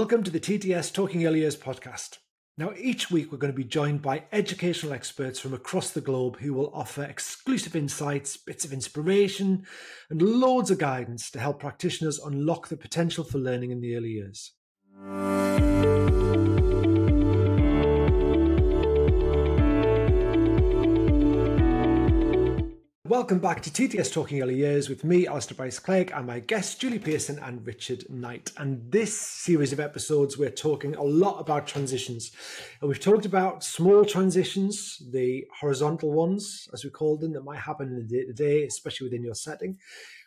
Welcome to the TTS Talking Early Years podcast. Now, each week we're going to be joined by educational experts from across the globe who will offer exclusive insights, bits of inspiration, and loads of guidance to help practitioners unlock the potential for learning in the early years. Welcome back to TTS Talking Early Years with me, Alistair Bryce-Clegg, and my guests, Julie Pearson and Richard Knight. And this series of episodes, we're talking a lot about transitions. And we've talked about small transitions, the horizontal ones, as we call them, that might happen in the day-to-day, especially within your setting.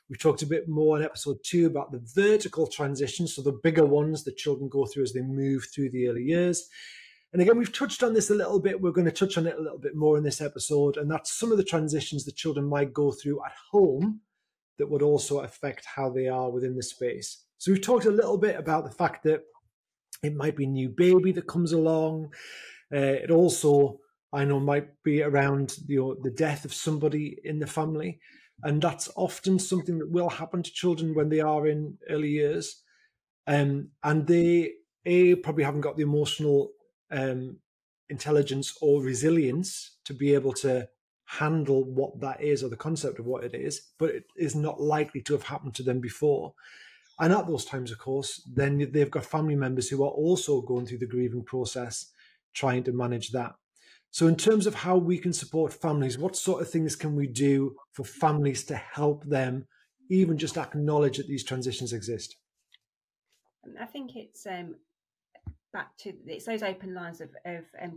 We've talked a bit more in episode 2 about the vertical transitions, so the bigger ones that children go through as they move through the early years. And again, we've touched on this a little bit. We're going to touch on it a little bit more in this episode. And that's some of the transitions that children might go through at home that would also affect how they are within the space. So we've talked a little bit about the fact that it might be a new baby that comes along. It also, I know, might be around the death of somebody in the family. And that's often something that will happen to children when they are in early years. And they, probably haven't got the emotional intelligence or resilience to be able to handle what that is or the concept of what it is, but it is not likely to have happened to them before. And at those times, of course, then they've got family members who are also going through the grieving process, trying to manage that. So in terms of how we can support families, what sort of things can we do for families to help them even just acknowledge that these transitions exist? I think it's back to it's those open lines of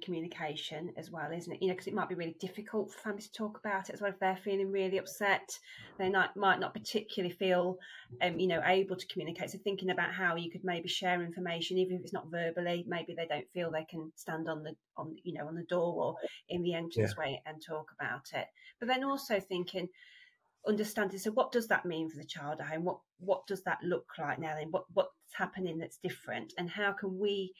communication as well, isn't it? Because it might be really difficult for families to talk about it as well. If they're feeling really upset, they might not particularly feel able to communicate. So thinking about how you could maybe share information, even if it's not verbally, maybe they don't feel they can stand on the door or in the entranceway and talk about it. But then also understanding, so what does that mean for the child at home? What does that look like now? Then what's happening that's different, and how can we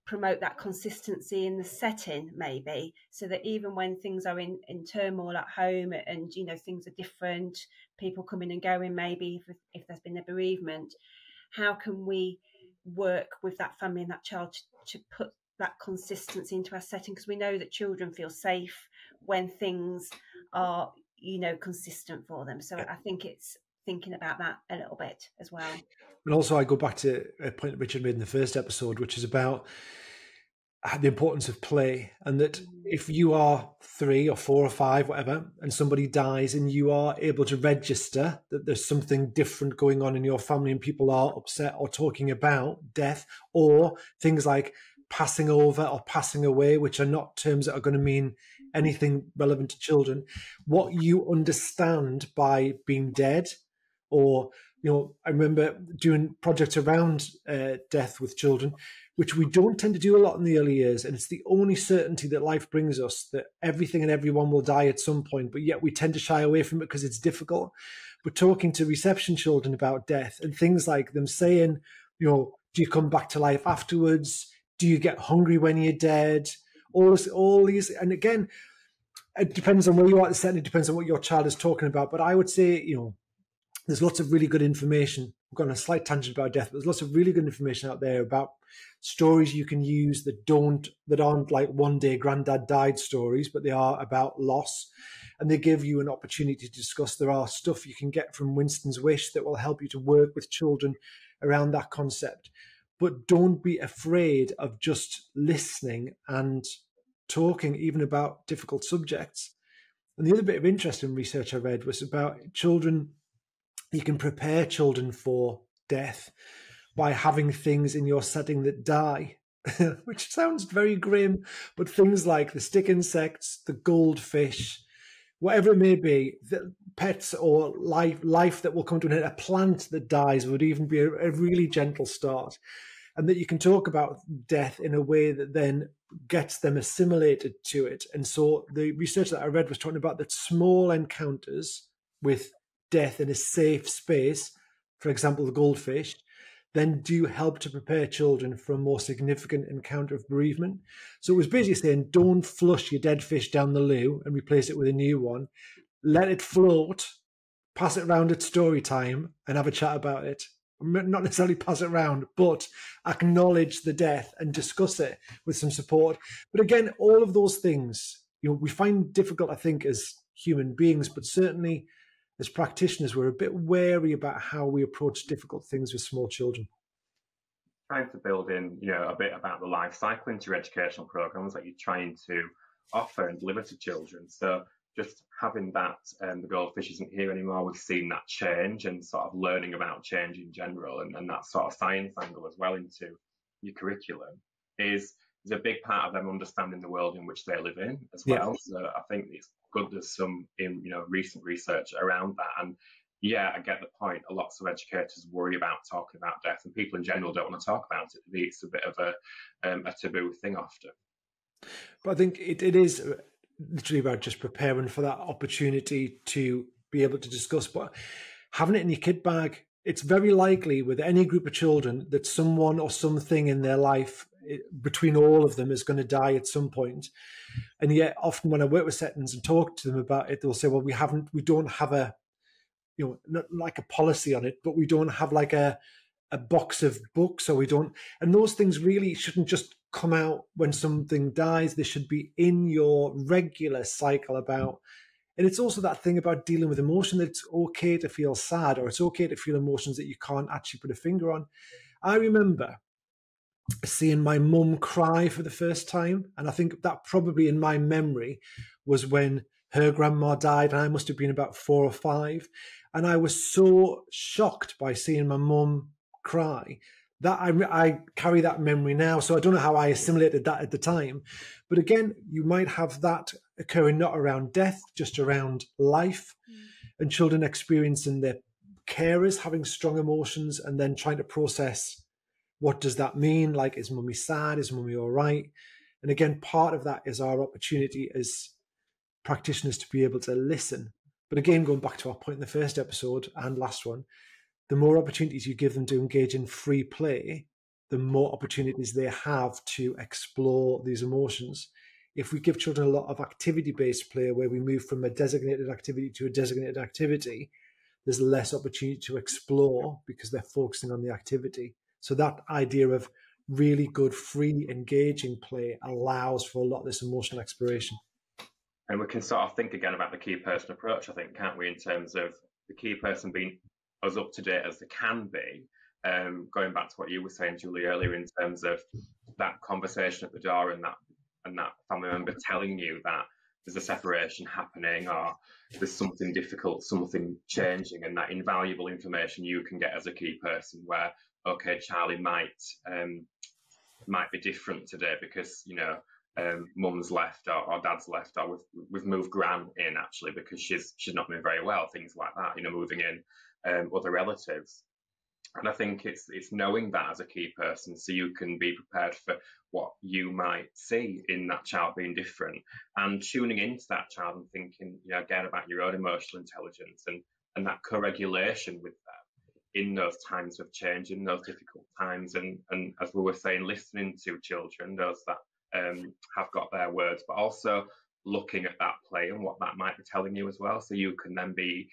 promote that consistency in the setting, maybe, so that even when things are in turmoil at home and things are different, people coming and going, maybe if there's been a bereavement, how can we work with that family and that child to put that consistency into our setting? Because we know that children feel safe when things are consistent for them. So I think it's thinking about that a little bit as well. And also I go back to a point that Richard made in the first episode, which is about the importance of play, and that if you are 3 or 4 or 5, whatever, and somebody dies and you are able to register that there's something different going on in your family and people are upset or talking about death or things like passing over or passing away, which are not terms that are going to mean anything relevant to children, what you understand by being dead. Or, I remember doing projects around death with children, which we don't tend to do a lot in the early years. And it's the only certainty that life brings us, that everything and everyone will die at some point, but yet we tend to shy away from it because it's difficult. But talking to reception children about death and things like them saying, do you come back to life afterwards? Do you get hungry when you're dead? All these, and again, it depends on where you are at the setting. It depends on what your child is talking about. But I would say, there's lots of really good information. We've gone on a slight tangent about death, but there's lots of really good information out there about stories you can use that aren't like one day granddad died stories, but they are about loss, and they give you an opportunity to discuss. There are stuff you can get from Winston's Wish that will help you to work with children around that concept. But don't be afraid of just listening and talking even about difficult subjects. And the other bit of interesting research I read was about children. You can prepare children for death by having things in your setting that die, which sounds very grim, but things like the stick insects, the goldfish, whatever it may be, the pets or life that will come to an end, a plant that dies would even be a really gentle start. And that you can talk about death in a way that then gets them assimilated to it. And so the research that I read was talking about that small encounters with death in a safe space, for example, the goldfish, then do help to prepare children for a more significant encounter of bereavement. So it was basically saying, don't flush your dead fish down the loo and replace it with a new one. Let it float, pass it around at story time and have a chat about it. not necessarily pass it around, but acknowledge the death and discuss it with some support. But again, all of those things, we find difficult, I think, as human beings, but certainly as practitioners, we're a bit wary about how we approach difficult things with small children. Trying to build in, a bit about the life cycle into your educational programs that you're trying to offer and deliver to children. So just having that, the goldfish isn't here anymore, we've seen that change and sort of learning about change in general, and that sort of science angle as well into your curriculum is a big part of them understanding the world in which they live in as well. So I think it's good there's some recent research around that. And yeah, I get the point. Lots of educators worry about talking about death, and people in general don't want to talk about it. It's a bit of a taboo thing often. But I think it is literally about just preparing for that opportunity to be able to discuss. But having it in your kit bag, it's very likely with any group of children that someone or something in their life, between all of them, is going to die at some point. And yet often when I work with settings and talk to them about it, they'll say, well, we don't have a, not like a policy on it, but we don't have like a box of books, or we don't. And those things really shouldn't just come out when something dies. They should be in your regular cycle about. And it's also that thing about dealing with emotion, that it's okay to feel sad, or it's okay to feel emotions that you can't actually put a finger on. I remember seeing my mum cry for the first time. And I think that probably in my memory was when her grandma died, and I must have been about 4 or 5. And I was so shocked by seeing my mum cry that I carry that memory now. So I don't know how I assimilated that at the time. But again, you might have that occurring not around death, just around life, and children experiencing their carers having strong emotions and then trying to process, what does that mean? Like, is mummy sad? Is mummy all right? And again, part of that is our opportunity as practitioners to be able to listen. But again, going back to our point in the first episode and last one, the more opportunities you give them to engage in free play, the more opportunities they have to explore these emotions. If we give children a lot of activity-based play where we move from a designated activity to a designated activity, there's less opportunity to explore because they're focusing on the activity. So that idea of really good, free, engaging play allows for a lot of this emotional exploration. And we can sort of think again about the key person approach, I think, can't we, in terms of the key person being as up to date as they can be. Going back to what you were saying, Julie, earlier, in terms of that conversation at the door and that family member telling you that there's a separation happening, or there's something difficult, something changing, and that invaluable information you can get as a key person, where, okay, Charlie might be different today because, mum's left or dad's left, or we've moved gran in actually because she's not doing very well, things like that, moving in other relatives. And I think it's knowing that as a key person, so you can be prepared for what you might see in that child being different, and tuning into that child and thinking, again, about your own emotional intelligence and that co-regulation with them in those times of change, in those difficult times, and as we were saying, listening to children, those that have got their words, but also looking at that play and what that might be telling you as well. So you can then be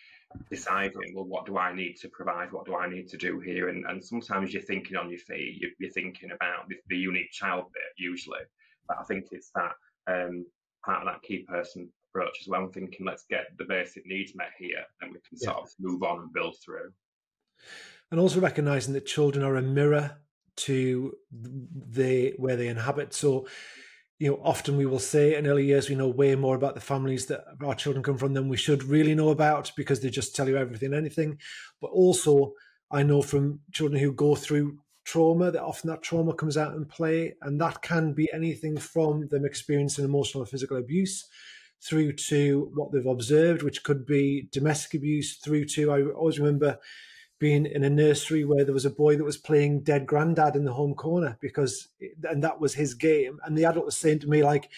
deciding, well, what do I need to provide? What do I need to do here? And sometimes you're thinking on your feet, you're thinking about the unique child bit usually. But I think it's that part of that key person approach as well. I'm thinking, let's get the basic needs met here, and we can sort of move on and build through. And also recognizing that children are a mirror to where they inhabit. So, often we will say in early years, we know way more about the families that our children come from than we should really know about, because they just tell you everything and anything. But also, I know from children who go through trauma that often that trauma comes out in play, and that can be anything from them experiencing emotional or physical abuse through to what they've observed, which could be domestic abuse, through to, I always remember being in a nursery where there was a boy that was playing dead granddad in the home corner and that was his game. And the adult was saying to me, like,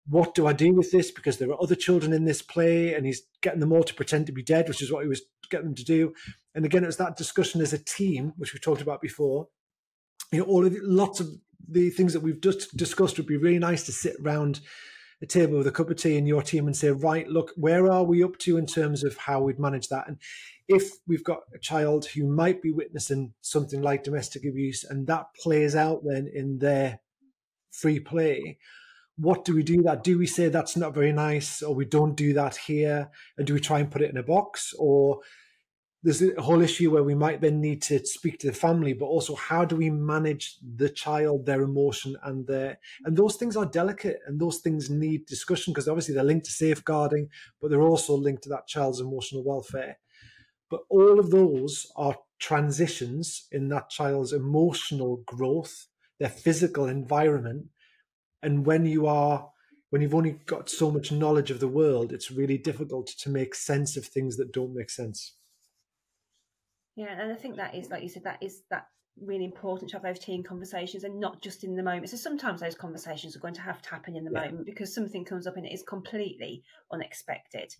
what do I do with this? Because there are other children in this play, and he's getting them all to pretend to be dead, which is what he was getting them to do. And again, it was that discussion as a team, which we talked about before. Lots of the things that we've just discussed would be really nice to sit around a table with a cup of tea in your team and say, right, look, where are we up to in terms of how we'd manage that? And if we've got a child who might be witnessing something like domestic abuse and that plays out then in their free play, what do we do that? Do we say that's not very nice, or we don't do that here? And do we try and put it in a box? Or there's a whole issue where we might then need to speak to the family, but also how do we manage the child, their emotion and those things are delicate, and those things need discussion, because obviously they're linked to safeguarding, but they're also linked to that child's emotional welfare. But all of those are transitions in that child's emotional growth, their physical environment. And when you've only got so much knowledge of the world, it's really difficult to make sense of things that don't make sense. Yeah, and I think that is, like you said, that really important to have those teen conversations, and not just in the moment. So sometimes those conversations are going to have to happen in the moment because something comes up and it is completely unexpected.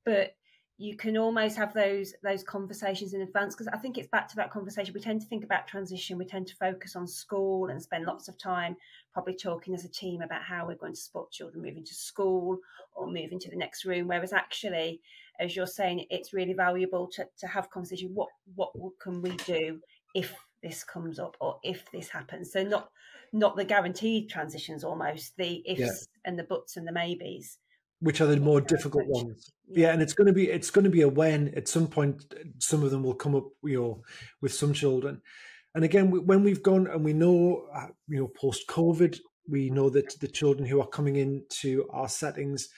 But you can almost have those conversations in advance, because I think it's back to that conversation. We tend to think about transition. We tend to focus on school and spend lots of time probably talking as a team about how we're going to support children moving to school or moving to the next room. Whereas actually, as you're saying, it's really valuable to have conversation. What can we do if this comes up or if this happens? So not the guaranteed transitions, almost the ifs and the buts and the maybes, which are the more difficult ones. Yeah, and it's going to be a when at some point. Some of them will come up, with some children. And again, when we've gone and we know, post COVID, we know that the children who are coming into our settings,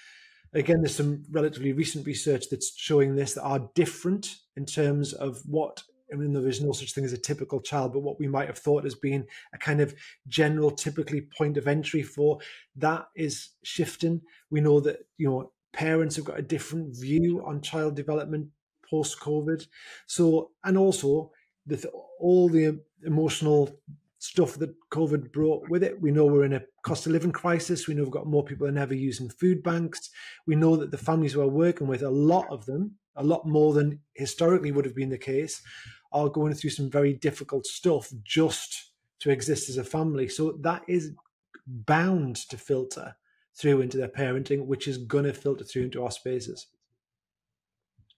again, there's some relatively recent research that's showing this, that are different in terms of there is no such thing as a typical child, but what we might have thought as being a kind of general, typically point of entry for, that is shifting. We know that, parents have got a different view on child development post-COVID. So, and also all the emotional stuff that COVID brought with it. We know we're in a cost of living crisis. We know we've got more people than ever using food banks. We know that the families we're working with, a lot of them, a lot more than historically would have been the case, are going through some very difficult stuff just to exist as a family. So that is bound to filter through into their parenting, which is going to filter through into our spaces.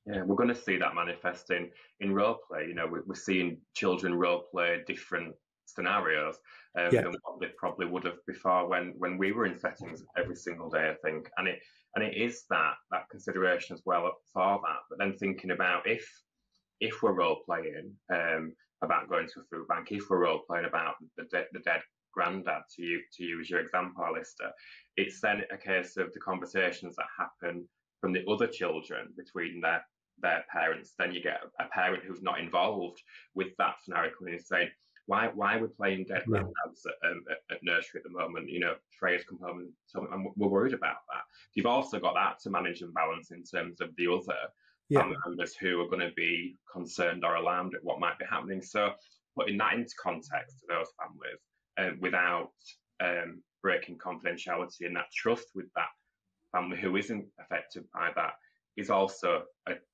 Yeah, we're going to see that manifesting in role play. We're seeing children role play different scenarios than what they probably would have before when we were in settings every single day, I think. And it is that consideration as well for that. But then thinking about if we're role playing about going to a food bank, if we're role playing about the dead granddad, to use your example, Alistair, it's then a case of the conversations that happen from the other children between their parents. Then you get a parent who's not involved with that scenario coming in and saying, why are we playing dead granddads at nursery at the moment? Freya's come home and we're worried about that. You've also got that to manage and balance in terms of the other family members who are going to be concerned or alarmed at what might be happening. So putting that into context to those families without breaking confidentiality and that trust with that family who isn't affected by that is also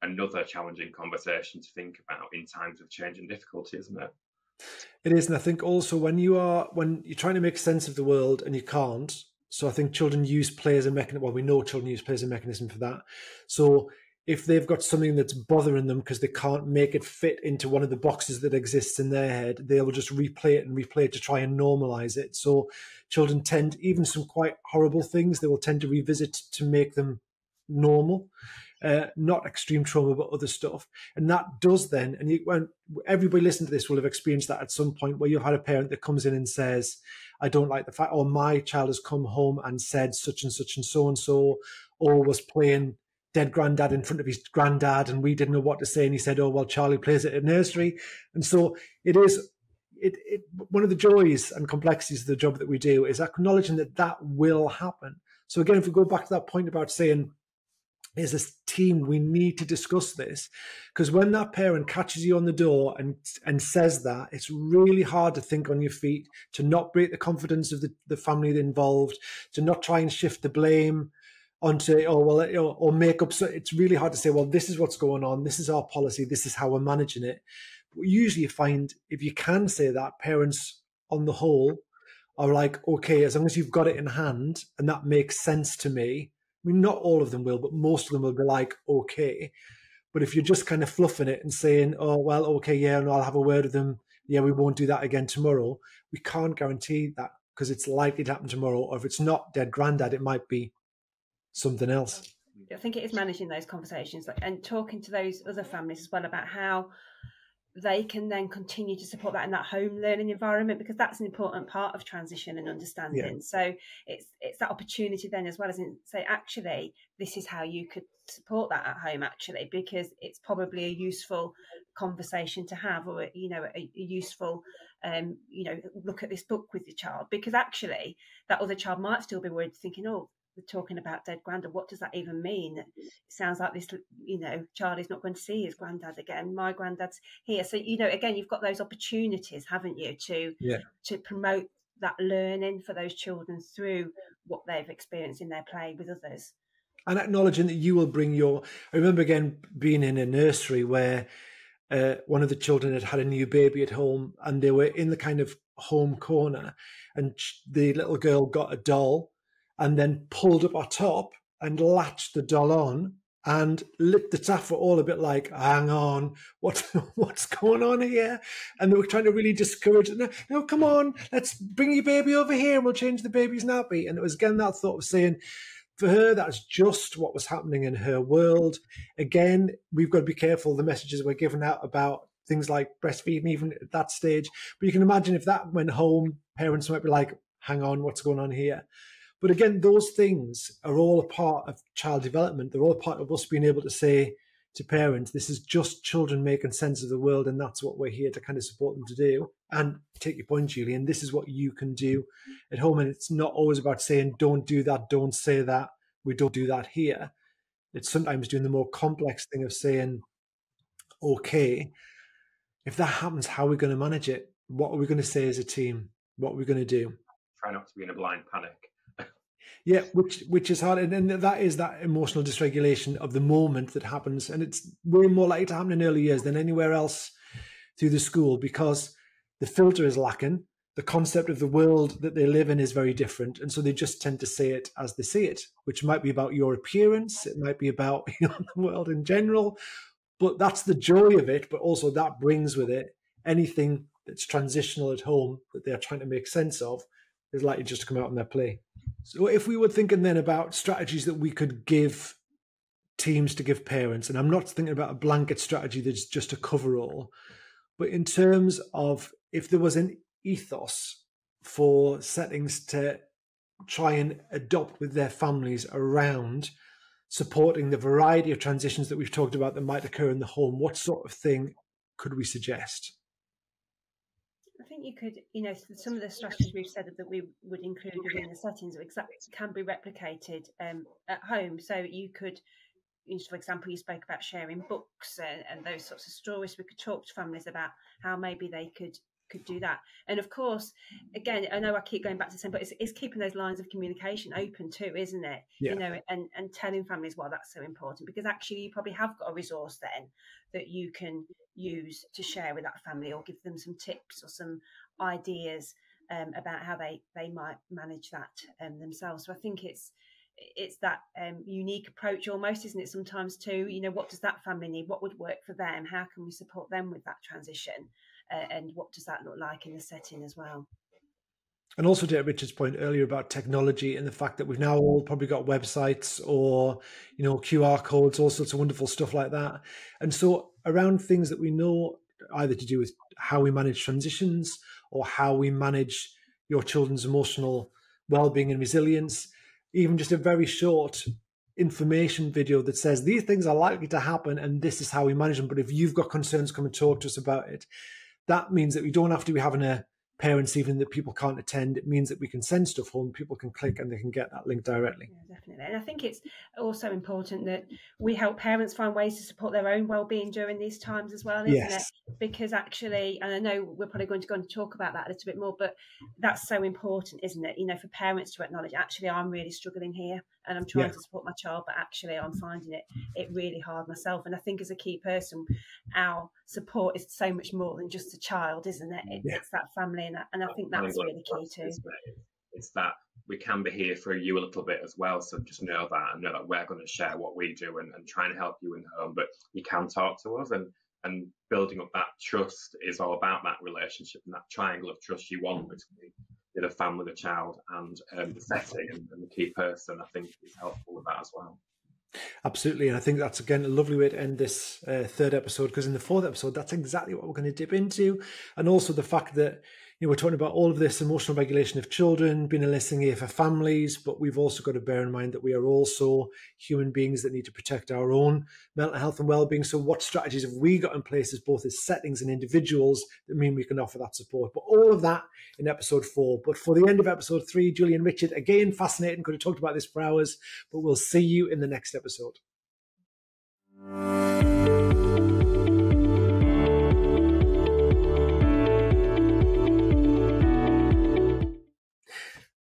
another challenging conversation to think about in times of change and difficulty, isn't it? It is, and I think also when you're trying to make sense of the world and you can't, so I think children use play as a mechanism. Well, we know children use play as a mechanism for that. So if they've got something that's bothering them because they can't make it fit into one of the boxes that exists in their head, they will just replay it to try and normalize it. So children tend, even some quite horrible things, they will tend to revisit to make them normal. Not extreme trauma, but other stuff. And that does then, when everybody listening to this will have experienced that at some point, where you've had a parent that comes in and says, I don't like the fact, or my child has come home and said such and so, or was playing dead granddad in front of his granddad and we didn't know what to say, and he said, oh, well, Charlie plays it at nursery. And so it is, one of the joys and complexities of the job that we do is acknowledging that will happen. So again, if we go back to that point about saying, as a team, we need to discuss this, because when that parent catches you on the door and says that, it's really hard to think on your feet, to not break the confidence of the family involved, to not try and shift the blame onto, or make up. So it's really hard to say, well, this is what's going on, this is our policy, this is how we're managing it. But usually you find, if you can say that, parents on the whole are like, okay, as long as you've got it in hand and that makes sense to me. I mean, not all of them will, but most of them will be like, okay. But if you're just kind of fluffing it and saying, oh, well, okay, yeah, no, I'll have a word with them. Yeah, we won't do that again tomorrow. We can't guarantee that because it's likely to happen tomorrow. Or if it's not dead granddad, it might be something else. I think it is managing those conversations and talking to those other families as well about how they can then continue to support that in that home learning environment, because that's an important part of transition and understanding. Yeah. So it's that opportunity then as well as in say, actually, this is how you could support that at home, actually, because it's probably a useful conversation to have, or, you know, a useful, you know, look at this book with your child, because actually that other child might still be worried, thinking, oh, we're talking about dead granddad. What does that even mean? It sounds like this, you know, child is not going to see his granddad again. My granddad's here. So, you know, again, you've got those opportunities, haven't you, to promote that learning for those children through what they've experienced in their play with others. And acknowledging that you will bring your... I remember, again, being in a nursery where one of the children had had a new baby at home and they were in the kind of home corner, and the little girl got a doll and then pulled up our top and latched the doll on and lit the taff all a bit like, hang on, what's going on here? And they were trying to really discourage it. No, come on, let's bring your baby over here and we'll change the baby's nappy. And it was again that thought of saying, for her, that's just what was happening in her world. Again, we've got to be careful the messages we're giving out about things like breastfeeding, even at that stage. But you can imagine if that went home, parents might be like, hang on, what's going on here? But again, those things are all a part of child development. They're all part of us being able to say to parents, this is just children making sense of the world, and that's what we're here to kind of support them to do. And take your point, Julian, this is what you can do at home. And it's not always about saying, don't do that, don't say that, we don't do that here. It's sometimes doing the more complex thing of saying, okay, if that happens, how are we going to manage it? What are we going to say as a team? What are we going to do? Try not to be in a blind panic. Yeah, which is hard, and that is that emotional dysregulation of the moment that happens, and it's way more likely to happen in early years than anywhere else through the school, because the filter is lacking, the concept of the world that they live in is very different, and so they just tend to say it as they see it, which might be about your appearance, it might be about the world in general, but that's the joy of it. But also that brings with it anything that's transitional at home that they're trying to make sense of is likely just to come out in their play. So if we were thinking then about strategies that we could give teams to give parents, and I'm not thinking about a blanket strategy that's just a cover-all, but in terms of if there was an ethos for settings to try and adopt with their families around supporting the variety of transitions that we've talked about that might occur in the home, what sort of thing could we suggest? I think you could, you know, some of the strategies we've said that we would include within the settings can be replicated at home. So you could, for example, you spoke about sharing books and those sorts of stories. We could talk to families about how maybe they could do that. And of course, again, I know I keep going back to the same, but it's keeping those lines of communication open too, isn't it? Yeah. You know, and telling families why that's so important, because actually you probably have got a resource then that you can use to share with that family, or give them some tips or some ideas about how they might manage that themselves. So I think it's that unique approach almost, isn't it, sometimes too? You know, what does that family need? What would work for them? How can we support them with that transition? And what does that look like in the setting as well? And also to Richard's point earlier about technology and the fact that we've now all probably got websites or, you know, QR codes, all sorts of wonderful stuff like that. And so around things that we know either to do with how we manage transitions or how we manage your children's emotional well-being and resilience, even just a very short information video that says these things are likely to happen and this is how we manage them. But if you've got concerns, come and talk to us about it. That means that we don't have to be having a parents even that people can't attend. It means that we can send stuff home, people can click and they can get that link directly. Yeah, definitely. And I think it's also important that we help parents find ways to support their own well-being during these times as well, isn't it? Because actually, and I know we're probably going to go and talk about that a little bit more, but that's so important, isn't it? You know, for parents to acknowledge, actually, I'm really struggling here and I'm trying to support my child, but actually I'm finding it really hard myself. And I think as a key person, our support is so much more than just a child, isn't it? It's that family, and I think that's really key too. It's that we can be here for you a little bit as well, so just know that, and know that we're going to share what we do and try and help you in home, but you can talk to us, and building up that trust is all about that relationship and that triangle of trust you want between the family, the child, and the setting and the key person. I think is helpful with that as well. Absolutely. And I think that's, again, a lovely way to end this third episode, because in the fourth episode, that's exactly what we're going to dip into. And also the fact that, we're talking about all of this emotional regulation of children, being a listening ear for families, but we've also got to bear in mind that we are also human beings that need to protect our own mental health and well-being. So what strategies have we got in place as both as settings and individuals that mean we can offer that support? But all of that in episode 4. But for the end of episode 3, Julie and Richard, again, fascinating, could have talked about this for hours, but we'll see you in the next episode.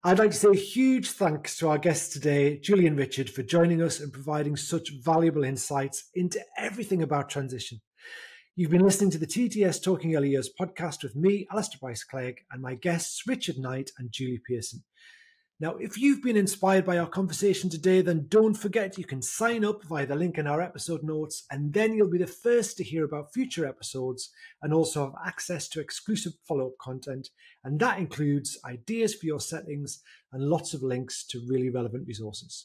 I'd like to say a huge thanks to our guests today, Julie and Richard, for joining us and providing such valuable insights into everything about transition. You've been listening to the TTS Talking Early Years podcast with me, Alistair Bryce-Clegg, and my guests, Richard Knight and Julie Pearson. Now, if you've been inspired by our conversation today, then don't forget you can sign up via the link in our episode notes, and then you'll be the first to hear about future episodes and also have access to exclusive follow-up content. And that includes ideas for your settings and lots of links to really relevant resources.